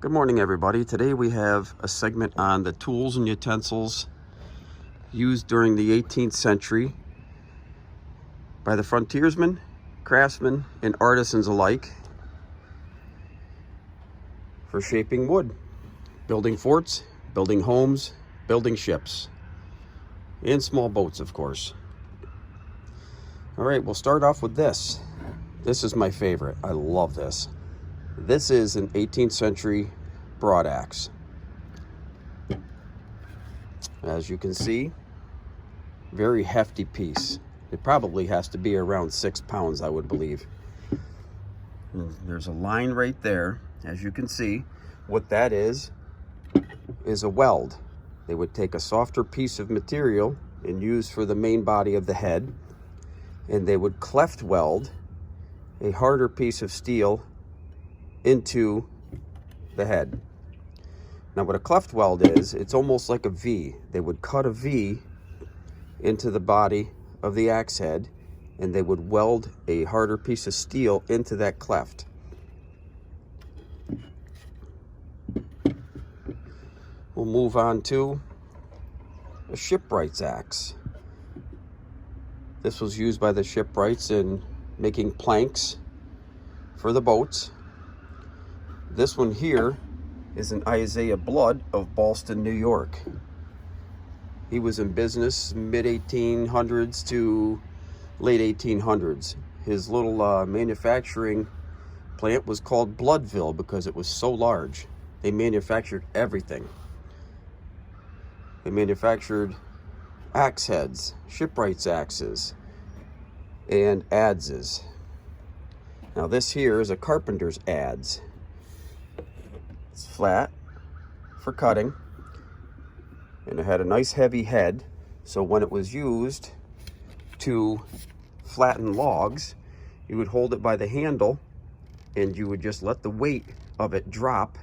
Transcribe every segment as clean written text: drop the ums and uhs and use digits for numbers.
Good morning, everybody. Today we have a segment on the tools and utensils used during the 18th century by the frontiersmen, craftsmen, and artisans alike for shaping wood, building forts, building homes, building ships, and small boats, of course. All right, we'll start off with this. This is my favorite. I love this. This is an 18th century broadaxe. As you can see, very hefty piece. It probably has to be around 6 pounds, I would believe. There's a line right there. As you can see, what that is a weld. They would take a softer piece of material and use for the main body of the head, and they would cleft weld a harder piece of steel into the head. Now what a cleft weld is, it's almost like a V. They would cut a V into the body of the axe head, and they would weld a harder piece of steel into that cleft. We'll move on to a shipwright's axe. This was used by the shipwrights in making planks for the boats. This one here is an Isaiah Blood of Ballston, New York. He was in business mid-1800s to late 1800s. His little manufacturing plant was called Bloodville because it was so large. They manufactured everything. They manufactured axe heads, shipwrights' axes, and adzes. Now this here is a carpenter's adze. It's flat for cutting, and it had a nice heavy head, so when it was used to flatten logs, you would hold it by the handle and you would just let the weight of it drop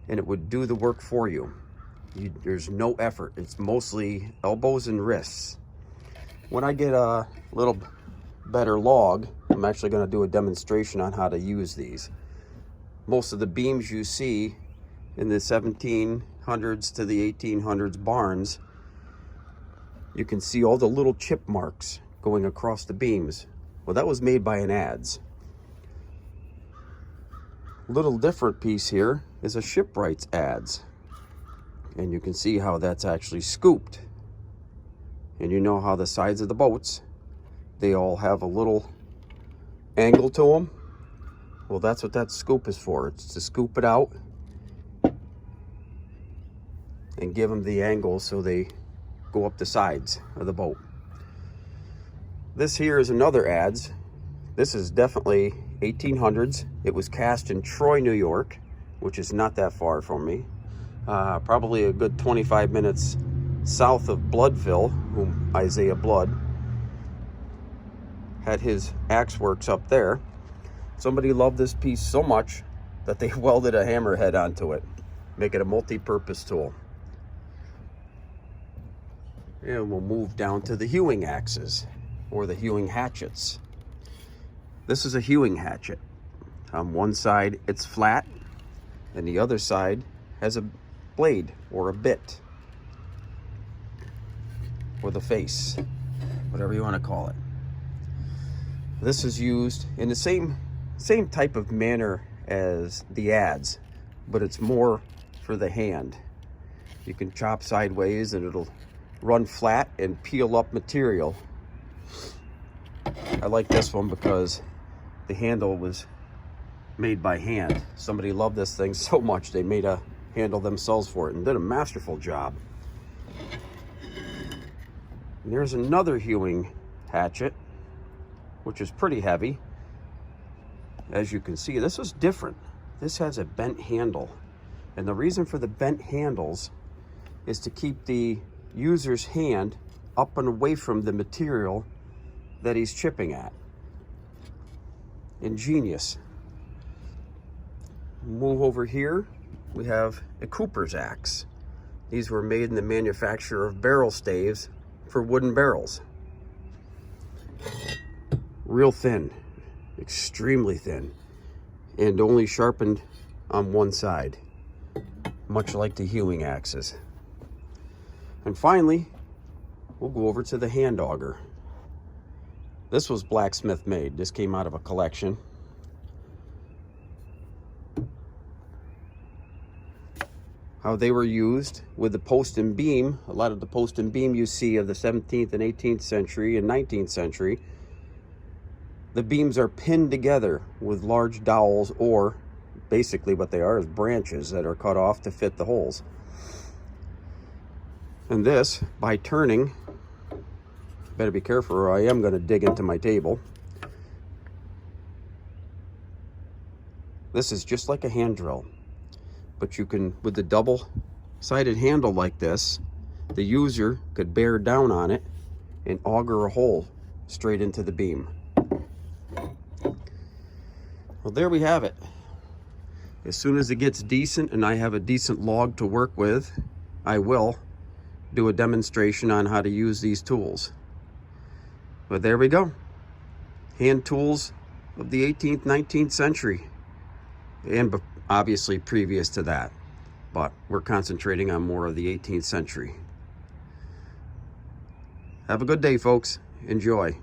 and it would do the work for you. There's no effort. It's mostly elbows and wrists. When I get a little better log, I'm actually going to do a demonstration on how to use these. Most of the beams you see in the 1700s to the 1800s barns, you can see all the little chip marks going across the beams. Well, that was made by an adze. Little different piece here is a shipwright's adze. And you can see how that's actually scooped. And you know how the sides of the boats, they all have a little angle to them. Well, that's what that scoop is for. It's to scoop it out and give them the angle so they go up the sides of the boat. This here is another adze. This is definitely 1800s. It was cast in Troy, New York, which is not that far from me. Probably a good 25 minutes south of Bloodville, whom Isaiah Blood had his axe works up there. Somebody loved this piece so much that they welded a hammerhead onto it, make it a multi-purpose tool. And we'll move down to the hewing axes, or the hewing hatchets. This is a hewing hatchet. On one side it's flat, and the other side has a blade or a bit, or the face, whatever you want to call it. This is used in the same type of manner as the adze, but it's more for the hand. You can chop sideways and it'll run flat and peel up material. I like this one because the handle was made by hand. Somebody loved this thing so much they made a handle themselves for it and did a masterful job. And there's another hewing hatchet, which is pretty heavy. As you can see, this is different. This has a bent handle. And the reason for the bent handles is to keep the user's hand up and away from the material that he's chipping at. Ingenious. Move over here, we have a Cooper's axe. These were made in the manufacture of barrel staves for wooden barrels. Real thin, extremely thin, and only sharpened on one side. much like the hewing axes. And finally, we'll go over to the hand auger. This was blacksmith made. This came out of a collection. How they were used with the post and beam. A lot of the post and beam you see of the 17th and 18th century and 19th century, the beams are pinned together with large dowels, or basically what they are is branches that are cut off to fit the holes. And this, by turning, better be careful or I am going to dig into my table. This is just like a hand drill, but you can, with the double-sided handle like this, the user could bear down on it and auger a hole straight into the beam. Well, there we have it. As soon as it gets decent and I have a decent log to work with, I will do a demonstration on how to use these tools. But there we go. Hand tools of the 18th, 19th century. And obviously previous to that. But we're concentrating on more of the 18th century. Have a good day, folks. Enjoy.